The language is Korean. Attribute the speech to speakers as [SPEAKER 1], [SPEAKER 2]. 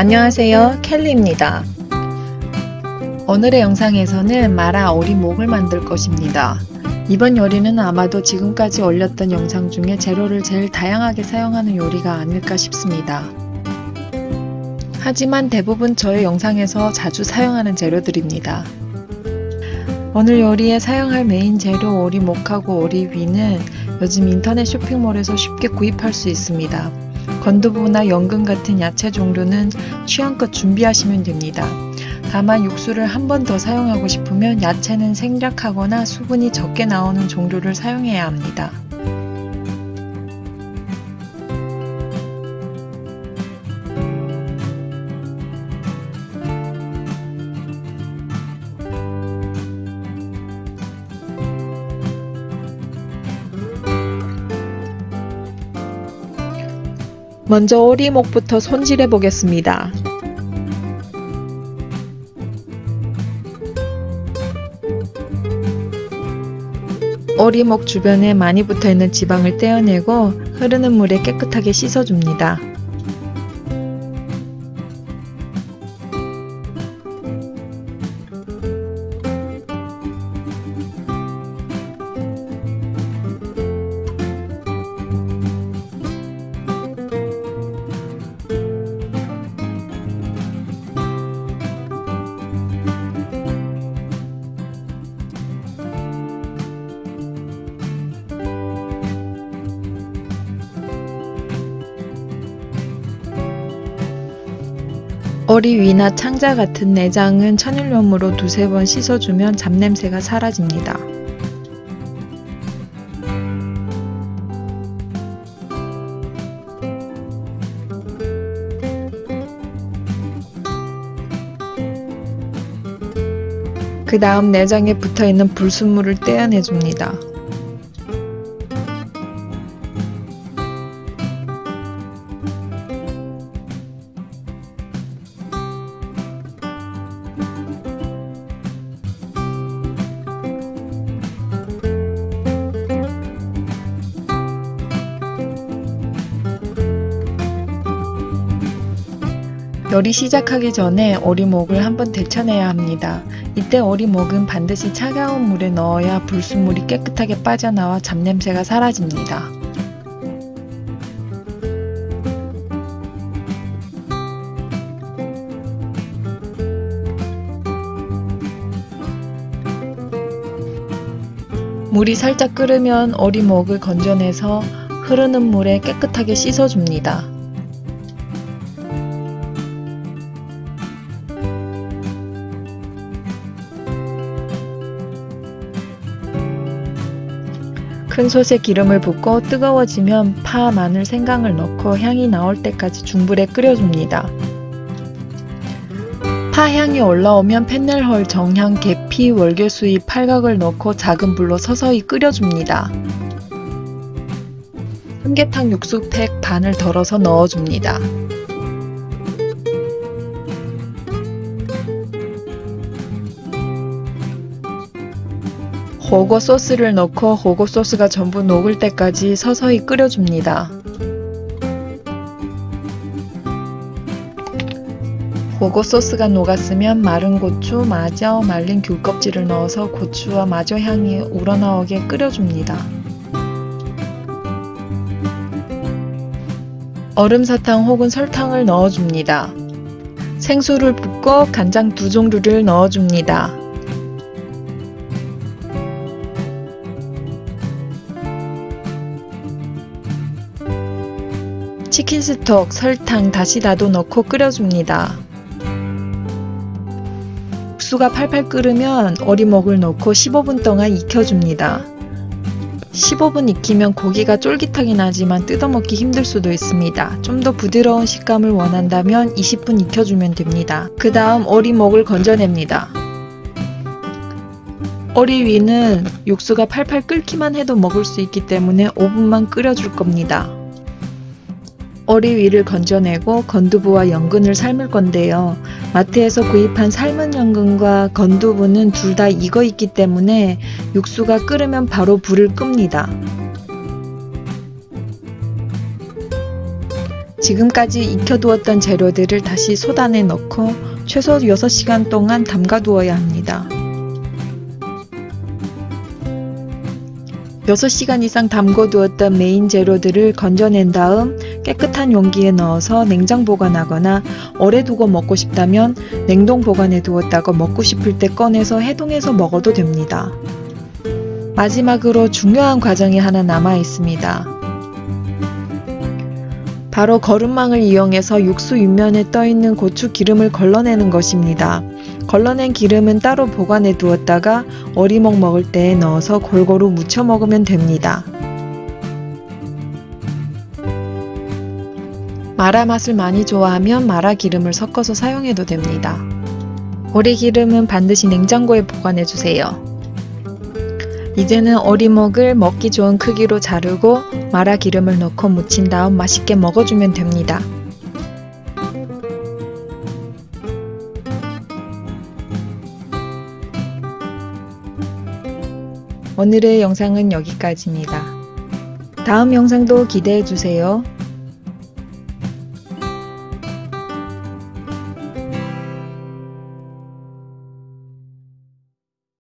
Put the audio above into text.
[SPEAKER 1] 안녕하세요, 켈리입니다. 오늘의 영상에서는 마라 오리목을 만들 것입니다. 이번 요리는 아마도 지금까지 올렸던 영상 중에 재료를 제일 다양하게 사용하는 요리가 아닐까 싶습니다. 하지만 대부분 저의 영상에서 자주 사용하는 재료들입니다. 오늘 요리에 사용할 메인 재료 오리목하고 오리위는 요즘 인터넷 쇼핑몰에서 쉽게 구입할 수 있습니다. 건두부나 연근 같은 야채 종류는 취향껏 준비하시면 됩니다. 다만 육수를 한 번 더 사용하고 싶으면 야채는 생략하거나 수분이 적게 나오는 종류를 사용해야 합니다. 먼저 오리목부터 손질해 보겠습니다. 오리목 주변에 많이 붙어있는 지방을 떼어내고 흐르는 물에 깨끗하게 씻어줍니다. 오리 위나 창자 같은 내장은 천일염으로 두세 번 씻어주면 잡냄새가 사라집니다. 그 다음 내장에 붙어있는 불순물을 떼어내줍니다. 요리 시작하기 전에 오리목을 한번 데쳐내야 합니다. 이때 오리목은 반드시 차가운 물에 넣어야 불순물이 깨끗하게 빠져나와 잡냄새가 사라집니다. 물이 살짝 끓으면 오리목을 건져내서 흐르는 물에 깨끗하게 씻어줍니다. 큰 솥에 기름을 붓고 뜨거워지면 파, 마늘, 생강을 넣고 향이 나올 때까지 중불에 끓여줍니다. 파 향이 올라오면 펜넬홀, 정향, 계피, 월계수잎, 팔각을 넣고 작은 불로 서서히 끓여줍니다. 삼계탕 육수팩 반을 덜어서 넣어줍니다. 호거 소스를 넣고 호거 소스가 전부 녹을 때까지 서서히 끓여줍니다. 호거 소스가 녹았으면 마른 고추, 마저, 말린 귤 껍질을 넣어서 고추와 마저 향이 우러나오게 끓여줍니다. 얼음사탕 혹은 설탕을 넣어줍니다. 생수를 붓고 간장 2종류를 넣어줍니다. 치킨 스톡, 설탕, 다시다도 넣고 끓여줍니다. 육수가 팔팔 끓으면 오리목을 넣고 15분 동안 익혀줍니다. 15분 익히면 고기가 쫄깃하긴 하지만 뜯어먹기 힘들 수도 있습니다. 좀 더 부드러운 식감을 원한다면 20분 익혀주면 됩니다. 그 다음 오리목을 건져냅니다. 오리 위는 육수가 팔팔 끓기만 해도 먹을 수 있기 때문에 5분만 끓여줄 겁니다. 오리 위를 건져내고 건두부와 연근을 삶을 건데요. 마트에서 구입한 삶은 연근과 건두부는 둘 다 익어 있기 때문에 육수가 끓으면 바로 불을 끕니다. 지금까지 익혀두었던 재료들을 다시 솥안에 넣고 최소 6시간 동안 담가두어야 합니다. 6시간 이상 담궈두었던 메인 재료들을 건져낸 다음 깨끗한 용기에 넣어서 냉장 보관하거나 오래 두고 먹고 싶다면 냉동 보관해 두었다가 먹고 싶을 때 꺼내서 해동해서 먹어도 됩니다. 마지막으로 중요한 과정이 하나 남아 있습니다. 바로 거름망을 이용해서 육수 윗면에 떠있는 고추 기름을 걸러내는 것입니다. 걸러낸 기름은 따로 보관해 두었다가 오리목 먹을 때에 넣어서 골고루 무쳐 먹으면 됩니다. 마라 맛을 많이 좋아하면 마라 기름을 섞어서 사용해도 됩니다. 오리 기름은 반드시 냉장고에 보관해 주세요. 이제는 오리목을 먹기 좋은 크기로 자르고 마라 기름을 넣고 무친 다음 맛있게 먹어주면 됩니다. 오늘의 영상은 여기까지입니다. 다음 영상도 기대해 주세요.